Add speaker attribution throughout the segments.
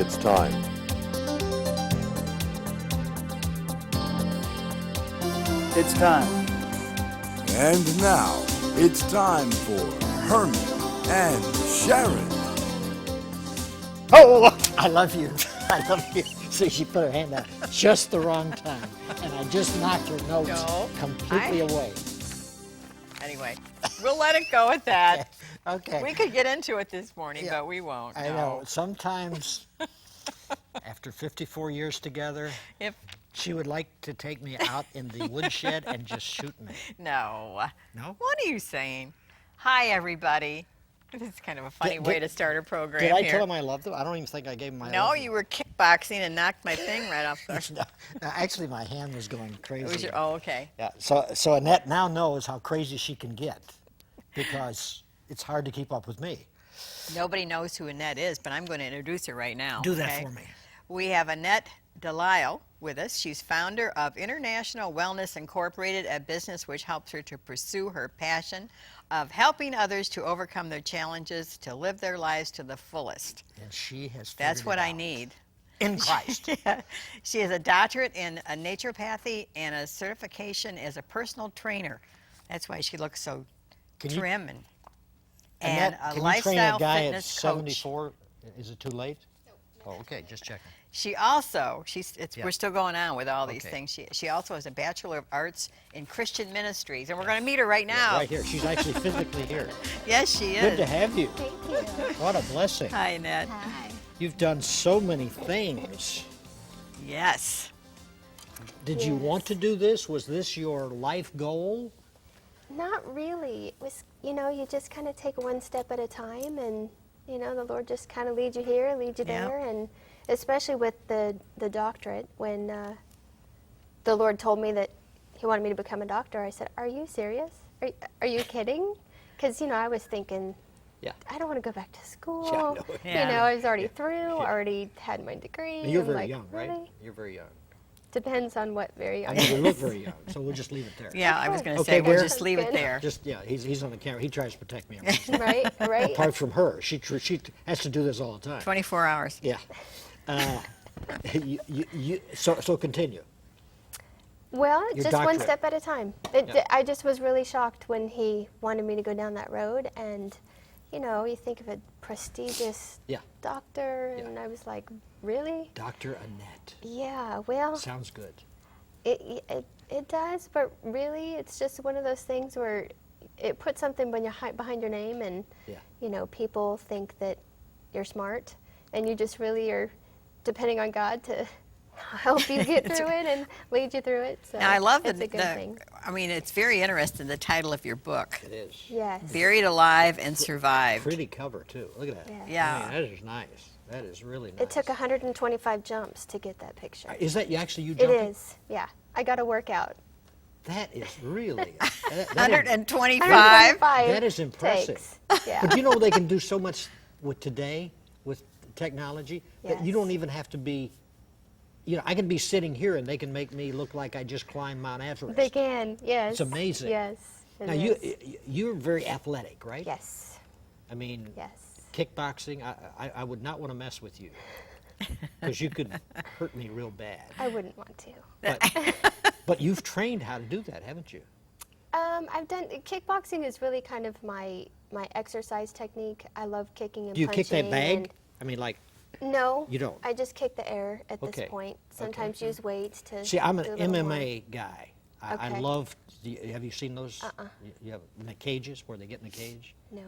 Speaker 1: it's time.
Speaker 2: It's time.
Speaker 3: And now, it's time for Herman and Sharon.
Speaker 4: Oh, I love you. I love you. So she put her hand out just the wrong time, and I just knocked her notes completely away.
Speaker 5: Anyway, we'll let it go at that.
Speaker 4: Okay.
Speaker 5: We could get into it this morning, but we won't.
Speaker 4: I know. Sometimes, after 54 years together,
Speaker 5: If
Speaker 4: she would like to take me out in the woodshed and just shoot me.
Speaker 5: No.
Speaker 4: No?
Speaker 5: What are you saying? Hi, everybody. This is kind of a funny way to start a program
Speaker 4: Did I
Speaker 5: here.
Speaker 4: tell him I loved him? I don't even think I gave him my
Speaker 5: No,
Speaker 4: love.
Speaker 5: you were kickboxing and knocked my thing right off the...
Speaker 4: No, actually, my hand was going crazy.
Speaker 5: It was your, oh, okay.
Speaker 4: Yeah. So Annette now knows how crazy she can get because it's hard to keep up with me.
Speaker 5: Nobody knows who Annette is, but I'm going to introduce her right now.
Speaker 4: Do that
Speaker 5: okay?
Speaker 4: for me.
Speaker 5: We have Annette Delisle with us. She's founder of International Wellness Incorporated, a business which helps her to pursue her passion of helping others to overcome their challenges, to live their lives to the fullest.
Speaker 4: And she has figured
Speaker 5: That's what
Speaker 4: it
Speaker 5: I
Speaker 4: out.
Speaker 5: need.
Speaker 4: In Christ.
Speaker 5: She has a doctorate in naturopathy and a certification as a personal trainer. That's why she looks so trim and
Speaker 4: Annette,
Speaker 5: a
Speaker 4: can
Speaker 5: lifestyle
Speaker 4: you train a guy at
Speaker 5: fitness coach.
Speaker 4: 74? Is it too late? No. Oh, okay, just checking.
Speaker 5: She also, we're still going on with all these
Speaker 4: Okay.
Speaker 5: things. She also has a Bachelor of Arts in Christian Ministries, and we're going to meet her right now.
Speaker 4: Right here. She's actually physically here.
Speaker 5: Yes, she is.
Speaker 4: Good to have you.
Speaker 6: Thank you.
Speaker 4: What a blessing.
Speaker 5: Hi, Annette.
Speaker 6: Hi.
Speaker 4: You've done so many things.
Speaker 5: Yes.
Speaker 4: Did you want to do this? Was this your life goal?
Speaker 6: Not really. It was, you just kind of take one step at a time, and the Lord just kind of leads you here, leads you
Speaker 5: Yeah.
Speaker 6: there, and especially with the doctorate, when the Lord told me that He wanted me to become a doctor, I said, "Are you serious? Are you kidding?" Because I was thinking,
Speaker 4: Yeah.
Speaker 6: I don't want to go back to school.
Speaker 4: Yeah, I know it.
Speaker 5: Yeah.
Speaker 6: I was already through, already had my degree.
Speaker 4: You're
Speaker 6: I'm
Speaker 4: very
Speaker 6: like,
Speaker 4: young, right?
Speaker 6: really?
Speaker 4: You're very young.
Speaker 6: Depends on what very young.
Speaker 4: I mean, you look very young, so we'll just leave it there.
Speaker 5: Yeah, I was going to
Speaker 4: Okay,
Speaker 5: say, we'll
Speaker 4: dear.
Speaker 5: just leave it
Speaker 6: Good.
Speaker 5: there.
Speaker 4: Just, he's on the camera. He tries to protect me. every time.
Speaker 6: right?
Speaker 4: Apart from her. She has to do this all the time.
Speaker 5: 24 hours.
Speaker 4: Yeah. So continue.
Speaker 6: Well,
Speaker 4: Your
Speaker 6: just one
Speaker 4: doctorate.
Speaker 6: step at a time.
Speaker 4: Yeah.
Speaker 6: I just was really shocked when he wanted me to go down that road, and you think of a prestigious
Speaker 4: Yeah.
Speaker 6: doctor,
Speaker 4: Yeah.
Speaker 6: and I was like, really?
Speaker 4: Dr. Annette.
Speaker 6: Yeah. Well,
Speaker 4: Sounds good.
Speaker 6: it does, but really, it's just one of those things where it puts something behind your name, and
Speaker 4: Yeah.
Speaker 6: people think that you're smart, and you just really are depending on God to help you get through it and lead you through it. So
Speaker 5: Now, I love
Speaker 6: it's a good thing.
Speaker 5: I mean, it's very interesting, the title of your book.
Speaker 4: It is.
Speaker 6: Yes.
Speaker 5: Buried Alive and Survived.
Speaker 4: Pretty cover, too. Look at that.
Speaker 6: Yeah.
Speaker 5: Yeah.
Speaker 4: I mean, that is nice. That is really nice.
Speaker 6: It took 125 jumps to get that picture.
Speaker 4: Is that you
Speaker 6: It
Speaker 4: jumping?
Speaker 6: is, yeah. I got a workout.
Speaker 4: That is really. that is-
Speaker 5: 125.
Speaker 6: 125
Speaker 4: That is impressive.
Speaker 6: takes. Yeah.
Speaker 4: But they can do so much with today, with technology, that you
Speaker 6: Yes.
Speaker 4: don't even have to be. I can be sitting here and they can make me look like I just climbed Mount Everest.
Speaker 6: They can, yes.
Speaker 4: It's amazing.
Speaker 6: Yes. it
Speaker 4: Now
Speaker 6: is.
Speaker 4: you're very athletic, right?
Speaker 6: Yes,
Speaker 4: I mean,
Speaker 6: yes.
Speaker 4: kickboxing. I would not want to mess with you because you could hurt me real bad.
Speaker 6: I wouldn't want to.
Speaker 4: But you've trained how to do that, haven't you?
Speaker 6: I've done, kickboxing is really kind of my exercise technique. I love kicking and
Speaker 4: Do you
Speaker 6: punching.
Speaker 4: kick that bag?
Speaker 6: and-
Speaker 4: I mean, like.
Speaker 6: No.
Speaker 4: You don't?
Speaker 6: I just kick the air at
Speaker 4: Okay.
Speaker 6: this point. Sometimes use weights to
Speaker 4: See, I'm an
Speaker 6: do a little more.
Speaker 4: MMA guy. I
Speaker 6: Okay.
Speaker 4: love. Have you seen those? You have in the cages where they get in the cage
Speaker 6: No.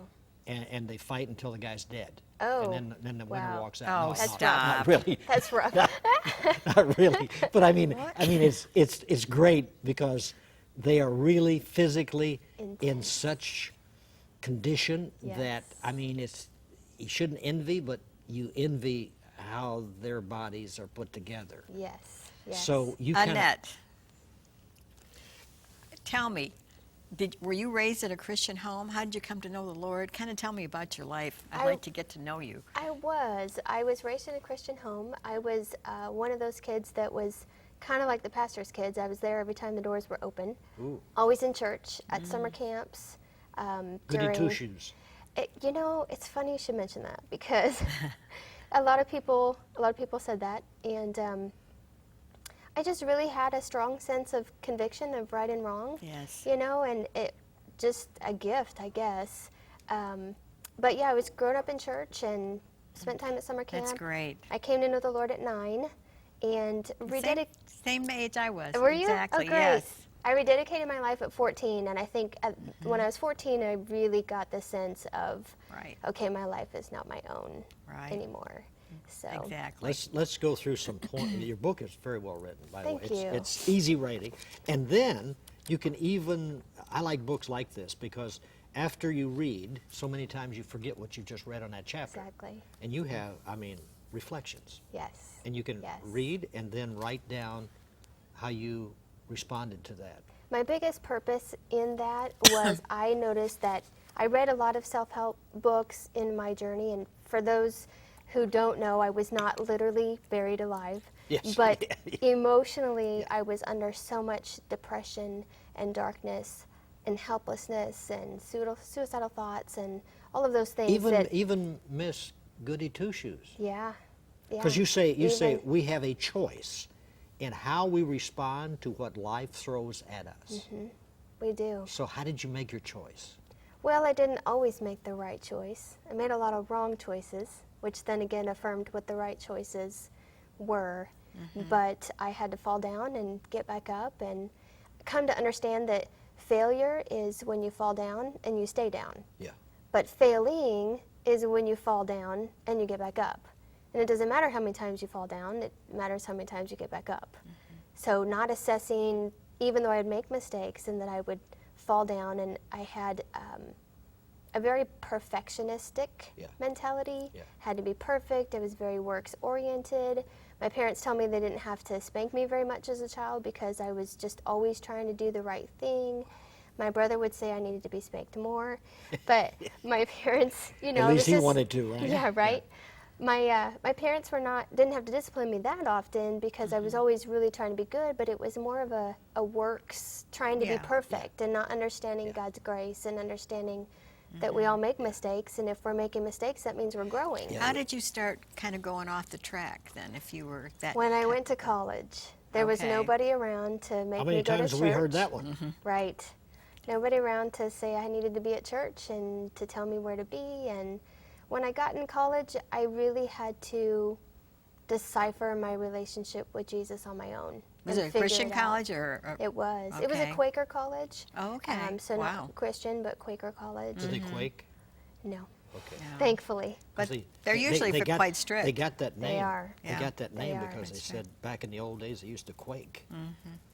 Speaker 4: and they fight until the guy's dead.
Speaker 6: Oh,
Speaker 4: And then the winner
Speaker 6: wow.
Speaker 4: walks out.
Speaker 5: Oh,
Speaker 4: No,
Speaker 5: that's
Speaker 4: not
Speaker 5: stop.
Speaker 4: really.
Speaker 6: That's rough.
Speaker 4: Not really. But I mean, it's great because they are really physically in
Speaker 6: Intense.
Speaker 4: such condition that
Speaker 6: Yes.
Speaker 4: you shouldn't envy, but you envy how their bodies are put together.
Speaker 6: Yes. Yes.
Speaker 4: So you kind of.
Speaker 5: Annette, tell me, were you raised in a Christian home? How did you come to know the Lord? Kind of tell me about your life. I'd like to get to know you.
Speaker 6: I was raised in a Christian home. I was one of those kids that was kind of like the pastor's kids. I was there every time the doors were open.
Speaker 4: Ooh.
Speaker 6: Always in church, at summer camps.
Speaker 4: Goody two shoes.
Speaker 6: It's funny you should mention that because A lot of people said that, and I just really had a strong sense of conviction of right and wrong.
Speaker 5: Yes.
Speaker 6: You know, and it just a gift, I guess. But yeah, I was grown up in church and spent time at summer camp.
Speaker 5: That's great.
Speaker 6: I came to know the Lord at 9, and
Speaker 5: Same age I was.
Speaker 6: Were you?
Speaker 5: Exactly.
Speaker 6: Oh, great.
Speaker 5: Yes.
Speaker 6: I rededicated my life at 14, and I think when I was 14, I really got the sense of,
Speaker 5: Right.
Speaker 6: okay, my life is not my own
Speaker 5: Right.
Speaker 6: anymore. So
Speaker 5: Exactly.
Speaker 1: Let's go through some points. Your book is very well written, by the way.
Speaker 6: Thank you.
Speaker 1: It's easy reading, and then you can even. I like books like this because after you read, so many times you forget what you just read on that chapter.
Speaker 6: Exactly.
Speaker 1: And you have, reflections,
Speaker 6: Yes.
Speaker 1: and you can
Speaker 6: Yes.
Speaker 1: read and then write down how you responded to that.
Speaker 6: My biggest purpose in that was I noticed that I read a lot of self-help books in my journey, and for those who don't know, I was not literally buried alive,
Speaker 1: Yes.
Speaker 6: but emotionally I was under so much depression and darkness and helplessness and suicidal thoughts and all of those things.
Speaker 1: Even Miss Goody Two Shoes.
Speaker 6: Yeah.
Speaker 1: Because you say
Speaker 6: Even-
Speaker 1: we have a choice in how we respond to what life throws at us.
Speaker 6: we do.
Speaker 1: So how did you make your choice?
Speaker 6: Well, I didn't always make the right choice. I made a lot of wrong choices, which then again affirmed what the right choices were. But I had to fall down and get back up and come to understand that failure is when you fall down and you stay down.
Speaker 1: Yeah.
Speaker 6: But failing is when you fall down and you get back up. And it doesn't matter how many times you fall down, it matters how many times you get back up. So not assessing, even though I'd make mistakes and that I would fall down, and I had a very perfectionistic
Speaker 1: Yeah.
Speaker 6: mentality,
Speaker 1: Yeah.
Speaker 6: had to be perfect, I was very works oriented. My parents tell me they didn't have to spank me very much as a child because I was just always trying to do the right thing. My brother would say I needed to be spanked more, but my parents, you know,
Speaker 1: At least
Speaker 6: this
Speaker 1: he
Speaker 6: is-
Speaker 1: wanted to, right?
Speaker 6: Yeah, right. My parents didn't have to discipline me that often because I was always really trying to be good, but it was more of a works trying to
Speaker 5: Yeah.
Speaker 6: be perfect and not understanding God's grace and understanding that we all make mistakes, and if we're making mistakes, that means we're growing.
Speaker 5: How did you start kind of going off the track then, if you were that?
Speaker 6: When I went to college, there was
Speaker 5: Okay.
Speaker 6: nobody around to make
Speaker 1: How
Speaker 6: me
Speaker 1: many
Speaker 6: go to
Speaker 1: times
Speaker 6: church.
Speaker 1: have we heard that one?
Speaker 6: Right. Nobody around to say I needed to be at church and to tell me where to be. And when I got in college, I really had to decipher my relationship with Jesus on my own.
Speaker 5: Was
Speaker 6: and
Speaker 5: it a
Speaker 6: figure
Speaker 5: Christian
Speaker 6: it out.
Speaker 5: college or?
Speaker 6: It was. It was a
Speaker 5: Okay.
Speaker 6: Quaker college.
Speaker 5: Oh, okay.
Speaker 6: So
Speaker 5: Wow.
Speaker 6: not Christian, but Quaker college.
Speaker 1: Did they quake?
Speaker 6: No,
Speaker 1: Okay.
Speaker 5: No.
Speaker 6: thankfully.
Speaker 1: 'Cause
Speaker 5: But they're usually quite strict.
Speaker 1: They got that name.
Speaker 6: They are.
Speaker 1: They
Speaker 5: Yeah.
Speaker 1: got that
Speaker 6: They
Speaker 1: name
Speaker 6: are.
Speaker 1: because they
Speaker 5: That's
Speaker 1: said back in the old days they used to quake.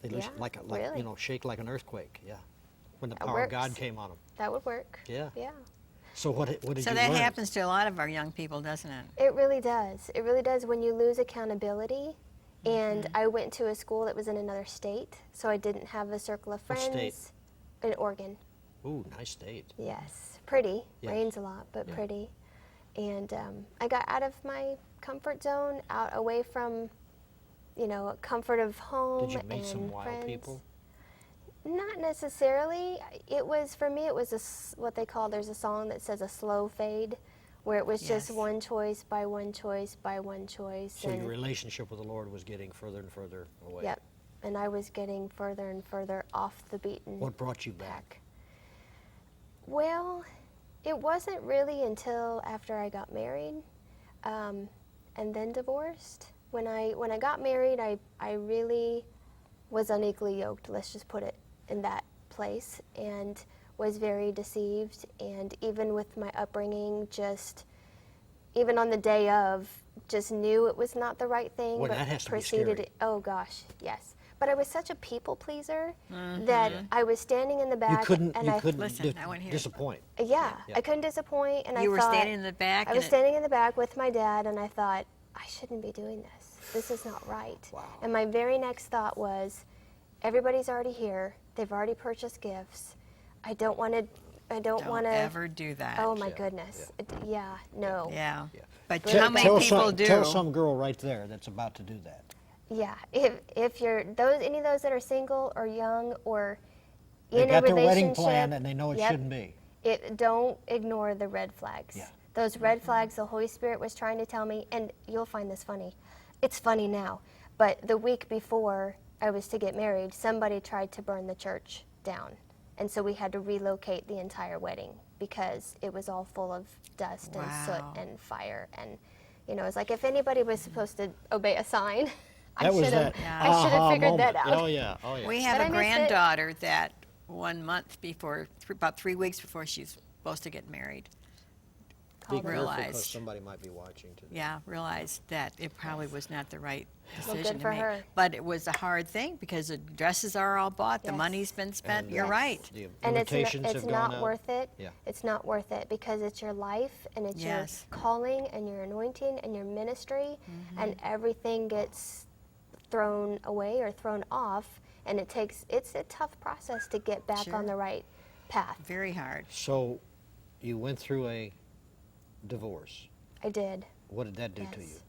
Speaker 1: They
Speaker 6: Yeah,
Speaker 1: like
Speaker 6: really?
Speaker 1: shake like an earthquake. Yeah. When the
Speaker 6: That
Speaker 1: power of God
Speaker 6: works.
Speaker 1: came on them.
Speaker 6: That would work.
Speaker 1: Yeah.
Speaker 6: Yeah.
Speaker 1: So what did
Speaker 5: So
Speaker 1: you
Speaker 5: that
Speaker 1: learn?
Speaker 5: happens to a lot of our young people, doesn't it?
Speaker 6: It really does. It really does when you lose accountability. And I went to a school that was in another state, so I didn't have a circle of
Speaker 1: What
Speaker 6: friends.
Speaker 1: state?
Speaker 6: In Oregon.
Speaker 1: Ooh, nice state.
Speaker 6: Yes, pretty.
Speaker 1: Yes.
Speaker 6: Rains a lot, but
Speaker 1: Yeah.
Speaker 6: pretty. And I got out of my comfort zone, out away from, a comfort of home.
Speaker 1: Did you meet some
Speaker 6: and
Speaker 1: wild
Speaker 6: friends.
Speaker 1: people?
Speaker 6: Not necessarily. It was, for me, it was what they call, there's a song that says a slow fade, where it was just
Speaker 5: Yes.
Speaker 6: one choice by one choice by one choice.
Speaker 1: So
Speaker 6: and
Speaker 1: your relationship with the Lord was getting further and further away.
Speaker 6: Yep. And I was getting further and further off the beaten
Speaker 1: What brought you back?
Speaker 6: path. Well, it wasn't really until after I got married, and then divorced. When I got married, I really was unequally yoked. Let's just put it in that place, and was very deceived. And even with my upbringing, even on the day of, just knew it was not the right thing.
Speaker 1: Boy,
Speaker 6: but
Speaker 1: that has to be
Speaker 6: proceeded.
Speaker 1: scary.
Speaker 6: Oh gosh, yes. But I was such a people pleaser that I was standing in the back,
Speaker 1: You couldn't.
Speaker 6: and
Speaker 1: You
Speaker 6: I
Speaker 1: couldn't
Speaker 5: Listen, I wanna hear it.
Speaker 1: disappoint.
Speaker 6: yeah,
Speaker 1: Yeah.
Speaker 6: I couldn't disappoint, and
Speaker 5: You
Speaker 6: I
Speaker 5: were
Speaker 6: thought
Speaker 5: standing in the back.
Speaker 6: I
Speaker 5: and
Speaker 6: was
Speaker 5: it-
Speaker 6: standing in the back with my dad, and I thought I shouldn't be doing this. This is not right.
Speaker 1: Wow.
Speaker 6: And my very next thought was, everybody's already here. They've already purchased gifts. I don't want to.
Speaker 5: Don't ever do that.
Speaker 6: Oh my
Speaker 1: Yeah,
Speaker 6: goodness. Yeah. No.
Speaker 5: Yeah.
Speaker 1: Yeah.
Speaker 5: But
Speaker 6: Tell-
Speaker 5: how many people do?
Speaker 1: Tell some girl right there that's about to do that.
Speaker 6: Yeah. If you're any of those that are single or young or
Speaker 1: They
Speaker 6: in
Speaker 1: got
Speaker 6: a
Speaker 1: their
Speaker 6: relationship,
Speaker 1: wedding plan and they know it
Speaker 6: yep,
Speaker 1: shouldn't be.
Speaker 6: Don't ignore the red flags.
Speaker 1: Yeah.
Speaker 6: Those red flags the Holy Spirit was trying to tell me, and you'll find this funny. It's funny now, but the week before I was to get married, somebody tried to burn the church down. And so we had to relocate the entire wedding because it was all full of dust and soot
Speaker 5: Wow.
Speaker 6: and fire. And, you know, it's like if anybody was supposed to obey a sign, I
Speaker 1: That was
Speaker 6: should have
Speaker 1: that
Speaker 6: I should have
Speaker 1: aha
Speaker 6: figured that
Speaker 1: moment.
Speaker 6: out.
Speaker 1: Oh yeah, oh yeah.
Speaker 5: We
Speaker 6: But
Speaker 5: have
Speaker 6: I
Speaker 5: a
Speaker 6: missed it.
Speaker 5: granddaughter that 1 month before, about 3 weeks before she's supposed to get married,
Speaker 1: Be
Speaker 6: Called it.
Speaker 1: careful, 'cause
Speaker 5: realized.
Speaker 1: somebody might be watching today.
Speaker 5: yeah, realized that it probably was not the right
Speaker 6: Well,
Speaker 5: decision
Speaker 6: good
Speaker 5: to
Speaker 6: for
Speaker 5: make.
Speaker 6: her.
Speaker 5: But it was a hard thing because the dresses are all bought, the
Speaker 6: Yes.
Speaker 5: money's been spent.
Speaker 1: And,
Speaker 5: You're
Speaker 6: Yes.
Speaker 5: right.
Speaker 1: The
Speaker 6: And
Speaker 1: invitations
Speaker 6: it's
Speaker 1: have gone
Speaker 6: not
Speaker 1: out.
Speaker 6: worth it.
Speaker 1: Yeah.
Speaker 6: It's not worth it because it's your life and it's
Speaker 5: Yes.
Speaker 6: your calling and your anointing and your ministry, and everything gets thrown away or thrown off, and it's a tough process to get back
Speaker 5: Sure.
Speaker 6: on the right path.
Speaker 5: Very hard.
Speaker 1: So, you went through a divorce.
Speaker 6: I did.
Speaker 1: What did that do to you?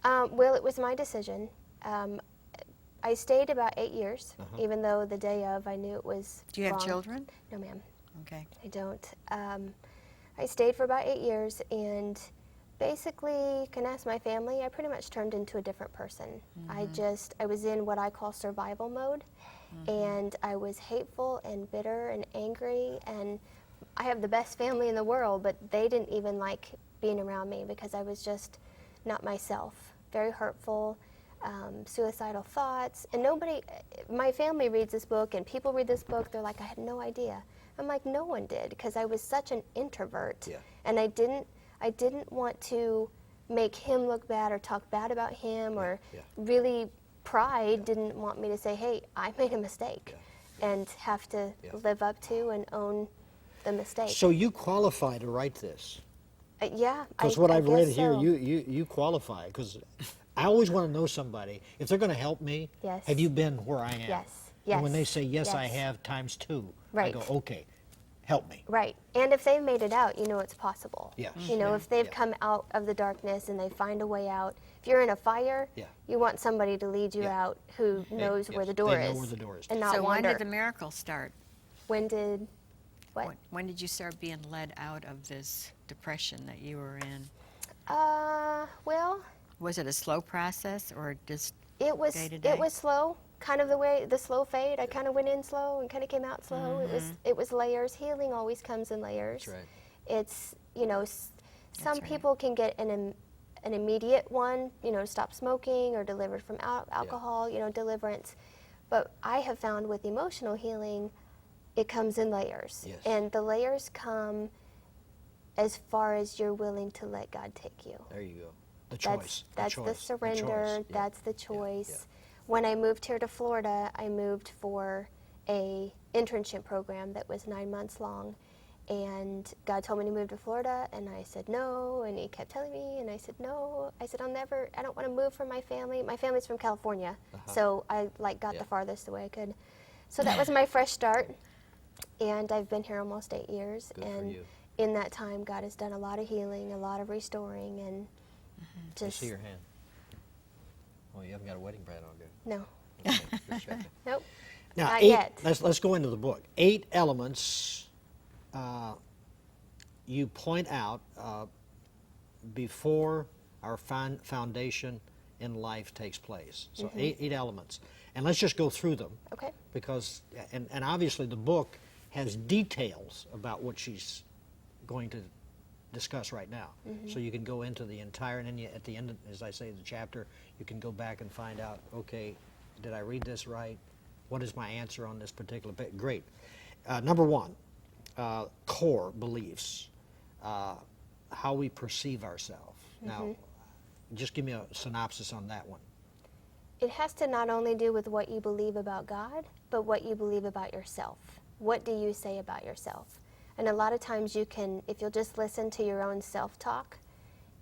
Speaker 6: Yes. Well, it was my decision. I stayed about 8 years, even though the day of I knew it was
Speaker 5: Do you have
Speaker 6: wrong.
Speaker 5: children?
Speaker 6: No, ma'am.
Speaker 5: Okay.
Speaker 6: I don't. I stayed for about 8 years, and basically, you can ask my family, I pretty much turned into a different person. I was in what I call survival mode, and I was hateful and bitter and angry, and I have the best family in the world, but they didn't even like being around me because I was just not myself. Very hurtful, suicidal thoughts, and my family reads this book, and people read this book, they're like, I had no idea. I'm like, no one did, because I was such an introvert,
Speaker 1: Yeah.
Speaker 6: and I didn't want to make him look bad or talk bad about him, or
Speaker 1: yeah.
Speaker 6: really pride didn't want me to say, hey, I made a mistake, and have to
Speaker 1: Yeah.
Speaker 6: live up to and own the mistake.
Speaker 1: So you qualify to write this.
Speaker 6: Yeah,
Speaker 1: Because what
Speaker 6: I
Speaker 1: I've read
Speaker 6: guess
Speaker 1: here,
Speaker 6: so.
Speaker 1: you qualify. Because I always want to know somebody, if they're going to help me,
Speaker 6: Yes.
Speaker 1: have you been where I am?
Speaker 6: Yes,
Speaker 1: And when they
Speaker 6: yes,
Speaker 1: say, yes, I
Speaker 6: yes.
Speaker 1: have, times 2, I
Speaker 6: Right.
Speaker 1: go, okay, help me.
Speaker 6: Right. And if they've made it out, you know it's possible.
Speaker 1: Yes.
Speaker 6: You know, if they've
Speaker 1: Yeah.
Speaker 6: come out of the darkness and they find a way out. If you're in a fire,
Speaker 1: Yeah.
Speaker 6: you want somebody to lead you
Speaker 1: Yeah.
Speaker 6: out who knows where
Speaker 1: yes,
Speaker 6: the door
Speaker 1: they
Speaker 6: is.
Speaker 1: know where the door is.
Speaker 6: And not
Speaker 5: So when
Speaker 6: wander.
Speaker 5: did the miracle start?
Speaker 6: When did what?
Speaker 5: When did you start being led out of this depression that you were in?
Speaker 6: Well,
Speaker 5: Was it a slow process or just
Speaker 6: it was
Speaker 5: day to day?
Speaker 6: it was slow, kind of the slow fade. I kind of went in slow and kind of came out slow. It was layers. Healing always comes in layers.
Speaker 1: That's right.
Speaker 6: It's, you know, some
Speaker 5: right.
Speaker 6: people can get an immediate one, you know, stop smoking or delivered from alcohol, you know, deliverance. But I have found with emotional healing, it comes in layers.
Speaker 1: Yes.
Speaker 6: And the layers come as far as you're willing to let God take you.
Speaker 1: There you go. The choice.
Speaker 6: That's the surrender.
Speaker 1: choice. Yeah.
Speaker 6: That's the
Speaker 1: Yeah.
Speaker 6: choice.
Speaker 1: Yeah.
Speaker 6: When I moved here to Florida, I moved for a internship program that was 9 months long, and God told me to move to Florida, and I said no, and He kept telling me, and I said no. I said I don't want to move from my family. My family's from California, so I got
Speaker 1: Yeah.
Speaker 6: the farthest away I could. So that was my fresh start, and I've been here almost 8 years,
Speaker 1: Good for
Speaker 6: and
Speaker 1: you.
Speaker 6: in that time, God has done a lot of healing, a lot of restoring, and
Speaker 1: I
Speaker 6: just
Speaker 1: see your hand. Oh, you haven't got a wedding band on, good.
Speaker 6: no,
Speaker 1: Okay, just checking.
Speaker 6: nope.
Speaker 1: Now,
Speaker 6: Not
Speaker 1: 8,
Speaker 6: yet.
Speaker 1: let's go into the book. 8 elements you point out before our foundation in life takes place. So
Speaker 6: Mm-hmm.
Speaker 1: 8 elements. And let's just go through them.
Speaker 6: Okay.
Speaker 1: Because, and obviously the book has details about what she's going to discuss right now.
Speaker 6: Mm-hmm.
Speaker 1: So you can go into the entire, and then at the end, as I say, the chapter, you can go back and find out, okay, did I read this right? What is my answer on this particular bit? Great. Number 1, core beliefs, how we perceive ourselves. Now, just give me a synopsis on that one.
Speaker 6: It has to not only do with what you believe about God, but what you believe about yourself. What do you say about yourself? And a lot of times you can, if you'll just listen to your own self-talk,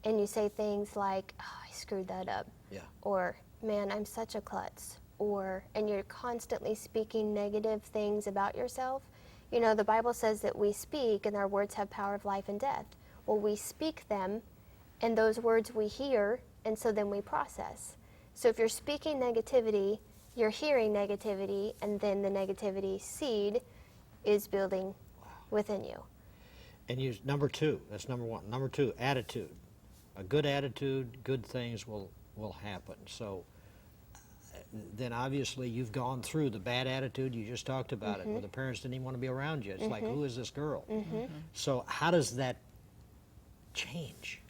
Speaker 6: and you say things like, oh, I screwed that up.
Speaker 1: Yeah.
Speaker 6: Or, man, I'm such a klutz. And you're constantly speaking negative things about yourself. You know, the Bible says that we speak and our words have power of life and death. Well, we speak them, and those words we hear, and so then we process. So if you're speaking negativity, you're hearing negativity, and then the negativity seed is building within you.
Speaker 1: And you, number two, that's number one. Number two, attitude. A good attitude, good things will happen. So then obviously you've gone through the bad attitude, you just talked about it, where the parents didn't even want to be around you. It's like, who is this girl? So how does that change?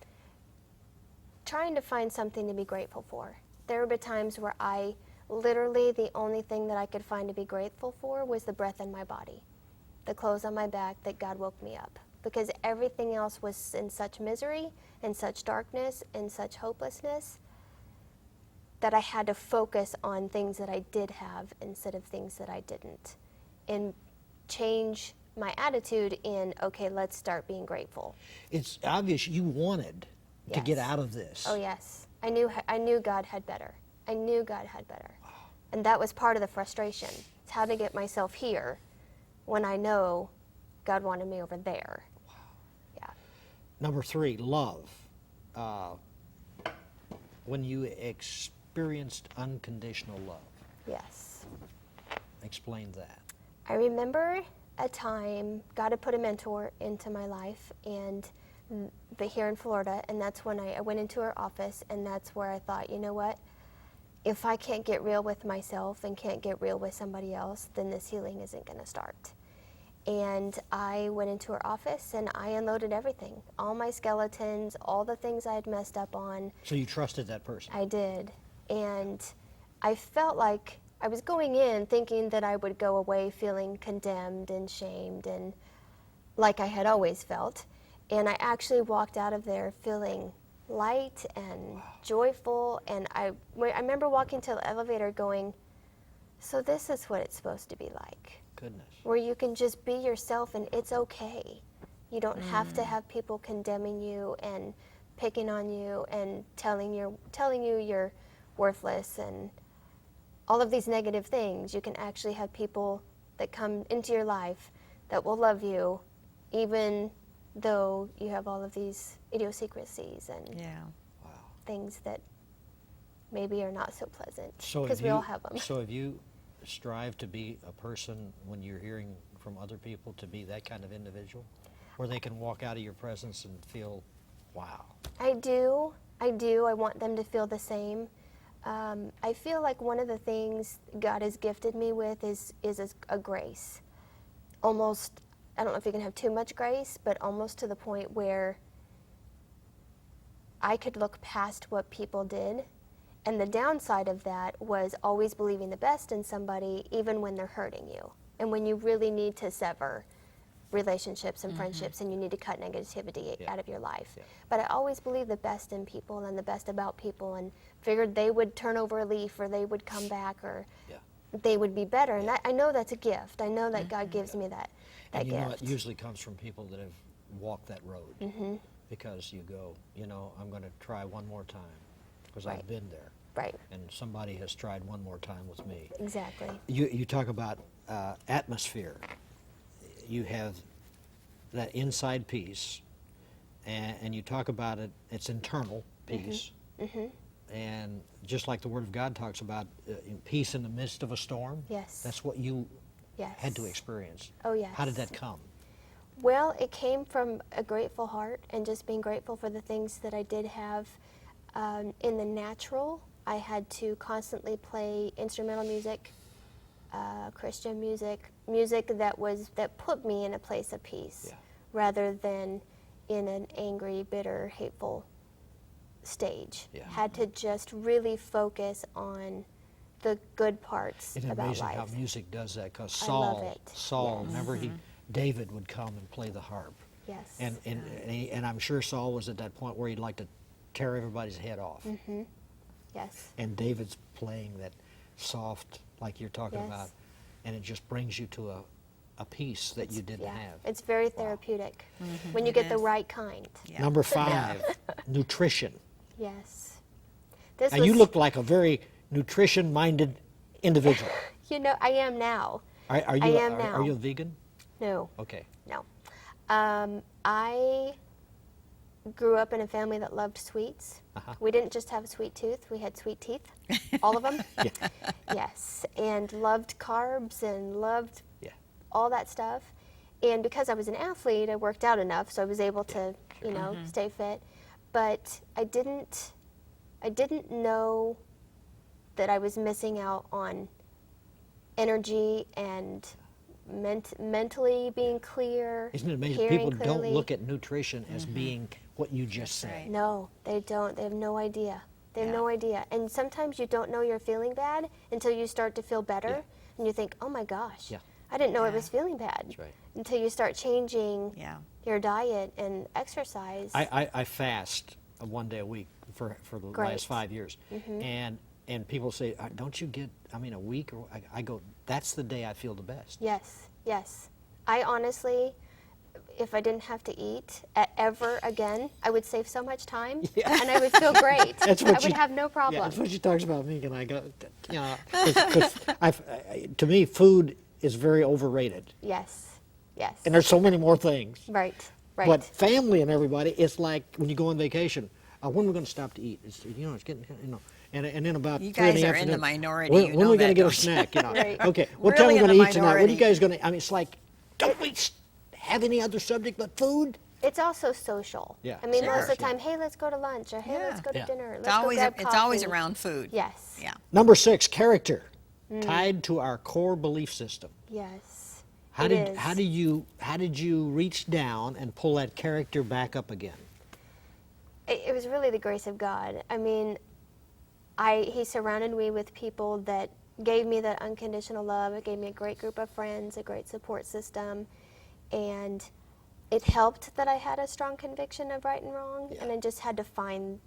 Speaker 6: Trying to find something to be grateful for. There have been times where I literally, the only thing that I could find to be grateful for was the breath in my body, the clothes on my back, that God woke me up. Because everything else was in such misery and such darkness and such hopelessness that I had to focus on things that I did have instead of things that I didn't. And change my attitude in, okay, let's start being grateful.
Speaker 1: It's obvious you wanted to get
Speaker 6: Yes.
Speaker 1: out of this.
Speaker 6: Oh yes, I knew God had better. I knew God had better. And that was part of the frustration. It's how to get myself here when I know God wanted me over there. Yeah.
Speaker 1: Number three, love. When you experienced unconditional love.
Speaker 6: Yes.
Speaker 1: Explain that.
Speaker 6: I remember a time God had put a mentor into my life, and but here in Florida, and that's when I went into her office, and that's where I thought, you know what? If I can't get real with myself and can't get real with somebody else, then this healing isn't going to start. And I went into her office and I unloaded everything, all my skeletons, all the things I had messed up on.
Speaker 1: So you trusted that person.
Speaker 6: I did. And I felt like I was going in thinking that I would go away feeling condemned and shamed and like I had always felt. And I actually walked out of there feeling light and joyful. And I remember walking to the elevator going, so this is what it's supposed to be like.
Speaker 1: Goodness.
Speaker 6: Where you can just be yourself and it's okay. You don't have to have people condemning you and picking on you and telling you you're worthless and all of these negative things. You can actually have people that come into your life that will love you even though you have all of these idiosyncrasies and things that maybe are not so pleasant, because we all have them.
Speaker 1: So have you strive to be a person when you're hearing from other people to be that kind of individual where they can walk out of your presence and feel, wow?
Speaker 6: I do. I want them to feel the same. I feel like one of the things God has gifted me with is a grace. Almost, I don't know if you can have too much grace, but almost to the point where I could look past what people did. And the downside of that was always believing the best in somebody, even when they're hurting you. And when you really need to sever relationships and friendships and you need to cut negativity out of your life. Yeah. But I always believed the best in people and the best about people and figured they would turn over a leaf or they would come back or they would be better. And that, I know that's a gift. I know that God gives me that
Speaker 1: and you
Speaker 6: gift.
Speaker 1: know, it usually comes from people that have walked that road. Because you go, you know, I'm going to try one more time because I've been there.
Speaker 6: Right.
Speaker 1: And somebody has tried one more time with me.
Speaker 6: Exactly.
Speaker 1: You talk about atmosphere. You have that inside peace, and you talk about it, it's internal peace. And just like the Word of God talks about peace in the midst of a storm, that's what you had to experience.
Speaker 6: Oh, yes.
Speaker 1: How did that come?
Speaker 6: Well, it came from a grateful heart and just being grateful for the things that I did have. In the natural, I had to constantly play instrumental music, Christian music that put me in a place of peace, rather than in an angry, bitter, hateful stage. Had to just really focus on the good parts
Speaker 1: It's
Speaker 6: about
Speaker 1: amazing
Speaker 6: life.
Speaker 1: how music does that, because
Speaker 6: I love it.
Speaker 1: Saul,
Speaker 6: Yes.
Speaker 1: remember David would come and play the harp.
Speaker 6: Yes.
Speaker 1: And I'm sure Saul was at that point where he'd like to tear everybody's head off.
Speaker 6: Yes.
Speaker 1: And David's playing that soft, like you're talking
Speaker 6: Yes.
Speaker 1: about, and it just brings you to a peace that you didn't have.
Speaker 6: It's very therapeutic when you get the right kind.
Speaker 1: Number 5, nutrition.
Speaker 6: Yes.
Speaker 1: And you look like a very nutrition-minded individual.
Speaker 6: You know, I am now.
Speaker 1: Are you,
Speaker 6: I am now.
Speaker 1: Are you a vegan?
Speaker 6: No.
Speaker 1: Okay.
Speaker 6: No. I grew up in a family that loved sweets. We didn't just have a sweet tooth, we had sweet teeth, all of them. Yes, and loved carbs and loved all that stuff. And because I was an athlete, I worked out enough, so I was able to, you know, stay fit. But I didn't know that I was missing out on energy and mentally being clear.
Speaker 1: Isn't it amazing?
Speaker 6: hearing
Speaker 1: People don't
Speaker 6: clearly.
Speaker 1: look at nutrition as being what you just said.
Speaker 5: right.
Speaker 6: No, they don't. They have no idea. They have
Speaker 5: Yeah.
Speaker 6: no idea. And sometimes you don't know you're feeling bad until you start to feel better,
Speaker 1: Yeah.
Speaker 6: and you think, "Oh my gosh,
Speaker 1: Yeah.
Speaker 6: I didn't know I
Speaker 5: Yeah.
Speaker 6: was feeling bad."
Speaker 1: That's right.
Speaker 6: Until you start changing
Speaker 5: Yeah.
Speaker 6: your diet and exercise.
Speaker 1: I fast one day a week for the
Speaker 6: Great.
Speaker 1: last 5 years, and people say, "Don't you get? I mean, a week?" Or I go, "That's the day I feel the best."
Speaker 6: Yes, yes. I honestly, if I didn't have to eat ever again, I would save so much time, and I would feel great.
Speaker 1: That's
Speaker 6: I
Speaker 1: what
Speaker 6: would
Speaker 1: she-
Speaker 6: have no problem.
Speaker 1: Yeah, that's what she talks about me, and I go, you know, 'cause to me, food is very overrated,
Speaker 6: Yes, yes.
Speaker 1: and there's so many more things.
Speaker 6: Right, right.
Speaker 1: But family and everybody, it's like when you go on vacation. When are we going to stop to eat? It's, you know, it's getting, you know, and then about
Speaker 5: You
Speaker 1: 3 in
Speaker 5: guys
Speaker 1: the
Speaker 5: are in the
Speaker 1: afternoon,
Speaker 5: minority,
Speaker 1: When,
Speaker 5: you
Speaker 1: when are
Speaker 5: know
Speaker 1: we going to
Speaker 5: that,
Speaker 1: get a
Speaker 5: don't you?
Speaker 1: snack? You know,
Speaker 6: Right.
Speaker 1: okay, what time are we
Speaker 5: Really
Speaker 1: going
Speaker 5: in
Speaker 1: to
Speaker 5: the
Speaker 1: eat tonight? What are you
Speaker 5: minority.
Speaker 1: guys going to? I mean, it's like, don't we have any other subject but food?
Speaker 6: It's also social.
Speaker 1: Yeah,
Speaker 6: I mean,
Speaker 1: sure.
Speaker 6: most of the
Speaker 1: Yeah.
Speaker 6: time, hey, let's go to lunch, or hey, let's
Speaker 5: Yeah.
Speaker 6: go to
Speaker 1: Yeah.
Speaker 6: dinner.
Speaker 5: It's
Speaker 6: Let's
Speaker 5: always
Speaker 6: go grab
Speaker 5: it's always
Speaker 6: coffee.
Speaker 5: around food.
Speaker 6: Yes.
Speaker 5: Yeah.
Speaker 1: Number 6, character,
Speaker 6: Mm.
Speaker 1: tied to our core belief system.
Speaker 6: Yes.
Speaker 1: How
Speaker 6: It
Speaker 1: did
Speaker 6: is.
Speaker 1: how did you reach down and pull that character back up again?
Speaker 6: It was really the grace of God. I mean, He surrounded me with people that gave me that unconditional love. It gave me a great group of friends, a great support system, and it helped that I had a strong conviction of right and wrong, and I just had to find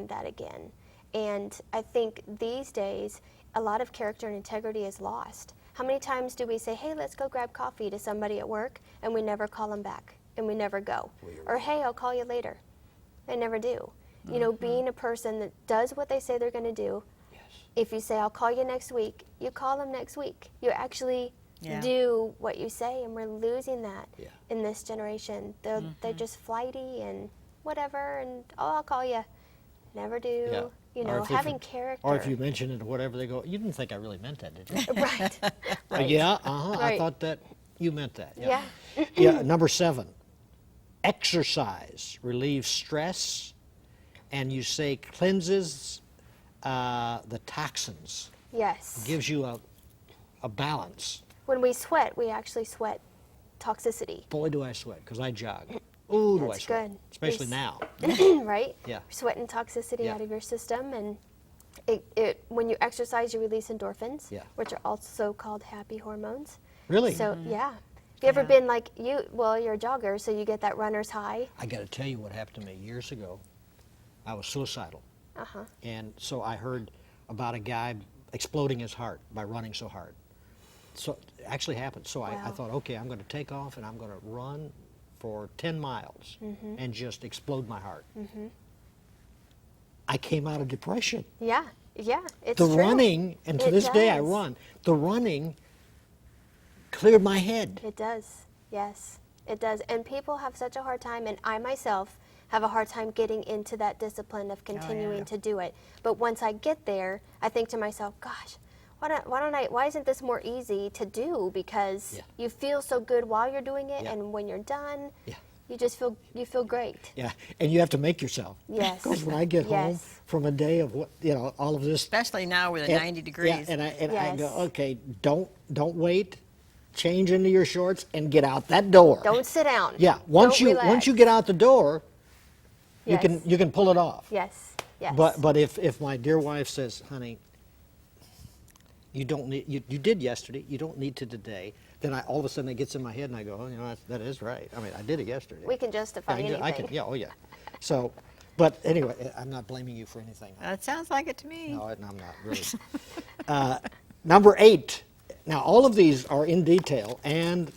Speaker 6: that again. And I think these days, a lot of character and integrity is lost. How many times do we say, hey, let's go grab coffee to somebody at work, and we never call them back, and we never go? Or, hey, I'll call you later. They never do. You know, being a person that does what they say they're going to do.
Speaker 1: Yes.
Speaker 6: If you say, I'll call you next week, you call them next week. You actually
Speaker 5: Yeah.
Speaker 6: do what you say, and we're losing that
Speaker 1: Yeah.
Speaker 6: in this generation. They're just flighty and whatever, and, oh, I'll call you. Never do.
Speaker 1: Yeah.
Speaker 6: You
Speaker 1: Or
Speaker 6: know,
Speaker 1: if
Speaker 6: having character.
Speaker 1: Or if you mention it or whatever, they go, you didn't think I really meant that, did you?
Speaker 6: Right. Right.
Speaker 1: Yeah, I
Speaker 6: Right.
Speaker 1: thought that you meant that.
Speaker 6: Yeah.
Speaker 1: Yeah, number 7, exercise relieves stress, and you say cleanses the toxins,
Speaker 6: Yes.
Speaker 1: gives you a balance.
Speaker 6: When we sweat, we actually sweat toxicity.
Speaker 1: Boy, do I sweat, because I jog. Ooh, do I
Speaker 6: That's
Speaker 1: sweat.
Speaker 6: good.
Speaker 1: Especially
Speaker 6: Yes.
Speaker 1: now.
Speaker 6: Right?
Speaker 1: Yeah.
Speaker 6: Sweating toxicity
Speaker 1: Yeah.
Speaker 6: out of your system, and when you exercise, you release endorphins,
Speaker 1: Yeah.
Speaker 6: which are also called happy hormones.
Speaker 1: Really?
Speaker 6: So yeah. Have you ever
Speaker 5: Yeah.
Speaker 6: been like well, you're a jogger, so you get that runner's high.
Speaker 1: I got to tell you what happened to me years ago. I was suicidal.
Speaker 6: Uh-huh.
Speaker 1: And so I heard about a guy exploding his heart by running so hard. So it actually happened. So I
Speaker 6: Wow.
Speaker 1: thought, okay, I'm going to take off and I'm going to run for 10 miles and just explode my heart. I came out of depression.
Speaker 6: Yeah. Yeah. It's
Speaker 1: The
Speaker 6: true.
Speaker 1: running, and to
Speaker 6: It
Speaker 1: this day I
Speaker 6: does.
Speaker 1: run, the running cleared my head.
Speaker 6: It does. Yes, it does. And people have such a hard time, and I myself have a hard time getting into that discipline of continuing to do it. But once I get there, I think to myself, gosh, why isn't this more easy to do? Because
Speaker 1: Yeah.
Speaker 6: you feel so good while you're doing it,
Speaker 1: Yeah.
Speaker 6: and when you're done,
Speaker 1: Yeah.
Speaker 6: you feel great.
Speaker 1: Yeah, and you have to make yourself.
Speaker 6: Yes.
Speaker 1: Because when I get home
Speaker 6: Yes.
Speaker 1: from a day of all of this,
Speaker 5: Especially now with the
Speaker 1: and-
Speaker 5: 90 degrees.
Speaker 1: Yeah, and I go,
Speaker 6: Yes.
Speaker 1: okay, don't wait, change into your shorts and get out that door.
Speaker 6: Don't sit down.
Speaker 1: Yeah, once
Speaker 6: Don't
Speaker 1: you
Speaker 6: relax.
Speaker 1: get out the door,
Speaker 6: Yes.
Speaker 1: you can pull it off.
Speaker 6: Yes. Yes.
Speaker 1: But if my dear wife says, honey, you don't need you did yesterday, you don't need to today, then all of a sudden it gets in my head and I go, oh, you know, that is right. I mean, I did it yesterday.
Speaker 6: we can justify anything.
Speaker 1: I can, yeah, oh yeah. So, but anyway, I'm not blaming you for anything.
Speaker 5: That sounds like it to me.
Speaker 1: No, I'm not really. Number 8. Now, all of these are in detail, and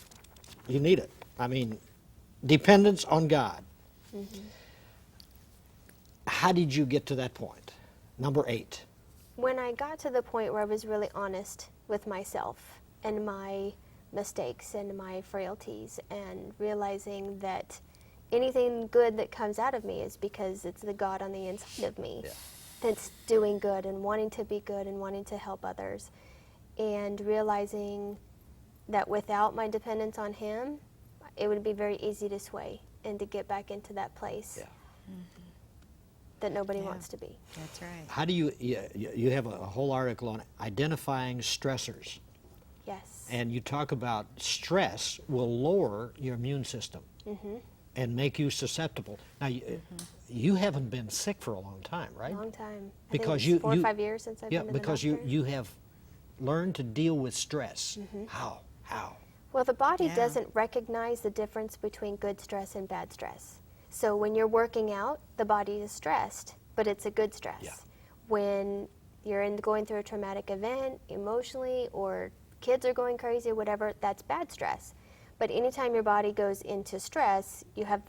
Speaker 1: you need it. I mean, dependence on God. How did you get to that point? Number 8.
Speaker 6: When I got to the point where I was really honest with myself and my mistakes and my frailties, and realizing that anything good that comes out of me is because it's the God on the inside of me that's doing good and wanting to be good and wanting to help others, and realizing that without my dependence on Him, it would be very easy to sway and to get back into that place
Speaker 1: Yeah.
Speaker 6: that nobody
Speaker 5: Yeah.
Speaker 6: wants to be.
Speaker 5: That's right.
Speaker 1: How do you have a whole article on identifying stressors,
Speaker 6: Yes.
Speaker 1: and you talk about stress will lower your immune system and make you susceptible. Now, you haven't been sick for a long time, right?
Speaker 6: Long time. I
Speaker 1: Because
Speaker 6: think it's
Speaker 1: you
Speaker 6: 4 or 5 years since I've
Speaker 1: yeah,
Speaker 6: been to the
Speaker 1: because
Speaker 6: doctor.
Speaker 1: you have learned to deal with stress. How?
Speaker 6: Well, the body
Speaker 5: Yeah.
Speaker 6: doesn't recognize the difference between good stress and bad stress. So when you're working out, the body is stressed, but it's a good stress.
Speaker 1: Yeah.
Speaker 6: When you're going through a traumatic event emotionally, or kids are going crazy or whatever, that's bad stress. But anytime your body goes into stress, you've heard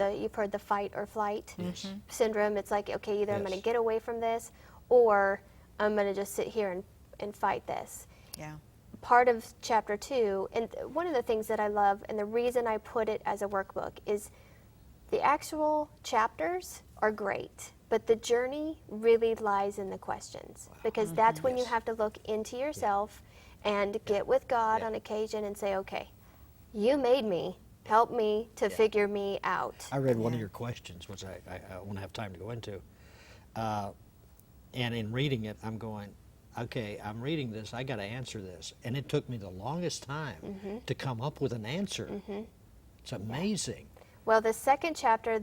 Speaker 6: the fight or flight syndrome. It's like, okay, either I'm going to
Speaker 1: Yes.
Speaker 6: get away from this, or I'm going to just sit here and fight this.
Speaker 5: Yeah.
Speaker 6: Part of chapter 2, and one of the things that I love, and the reason I put it as a workbook, is the actual chapters are great, but the journey really lies in the questions, because that's when you
Speaker 1: Yes.
Speaker 6: have to look into yourself and get with God
Speaker 1: Yeah.
Speaker 6: on occasion and say, okay, you made me, help me to figure me out.
Speaker 1: I read one of your questions, which I won't have time to go into. And in reading it, I'm going, okay, I'm reading this, I got to answer this. And it took me the longest time to come up with an answer. It's amazing.
Speaker 6: Well, the second chapter,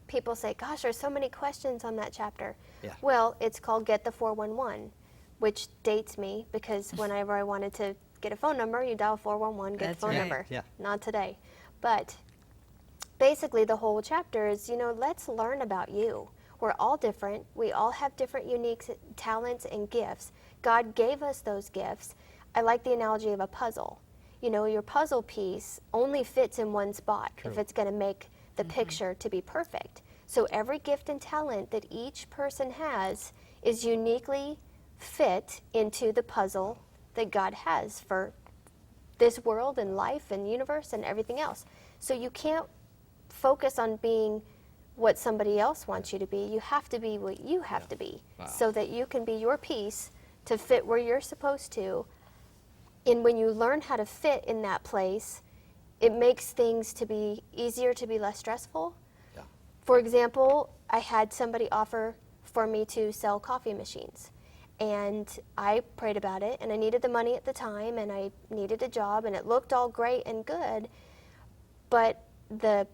Speaker 6: people say, gosh, there's so many questions on that chapter.
Speaker 1: Yeah.
Speaker 6: Well, it's called Get the 411, which dates me, because whenever I wanted to get a phone number, you dial 411, get
Speaker 5: That's
Speaker 6: the phone
Speaker 5: right.
Speaker 6: number.
Speaker 1: Yeah.
Speaker 6: Not today. But basically the whole chapter is, let's learn about you. We're all different. We all have different unique talents and gifts. God gave us those gifts. I like the analogy of a puzzle. Your puzzle piece only fits in one spot if it's going to make the picture to be perfect. So every gift and talent that each person has is uniquely fit into the puzzle that God has for this world and life and universe and everything else. So you can't focus on being what somebody else wants you to be. You have to be what you have to be, so that you can be your piece to fit where you're supposed to. And when you learn how to fit in that place, it makes things to be easier, to be less stressful.
Speaker 1: Yeah.
Speaker 6: For example, I had somebody offer for me to sell coffee machines. And I prayed about it, and I needed the money at the time, and I needed a job, and it looked all great and good. But the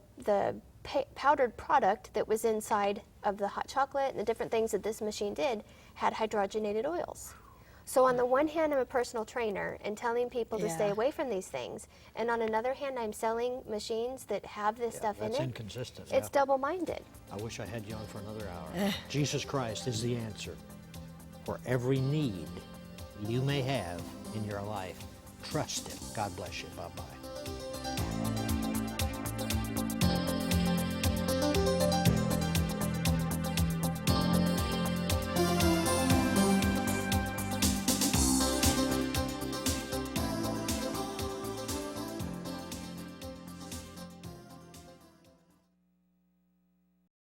Speaker 6: powdered product that was inside of the hot chocolate and the different things that this machine did had hydrogenated oils. So on the one hand, I'm a personal trainer and telling people to stay
Speaker 5: Yeah.
Speaker 6: away from these things. And on another hand, I'm selling machines that have this stuff in
Speaker 1: That's
Speaker 6: it.
Speaker 1: inconsistent.
Speaker 6: It's
Speaker 1: yeah.
Speaker 6: double-minded.
Speaker 1: I wish I had you on for another hour. Jesus Christ is the answer for every need you may have in your life. Trust Him. God bless you. Bye-bye.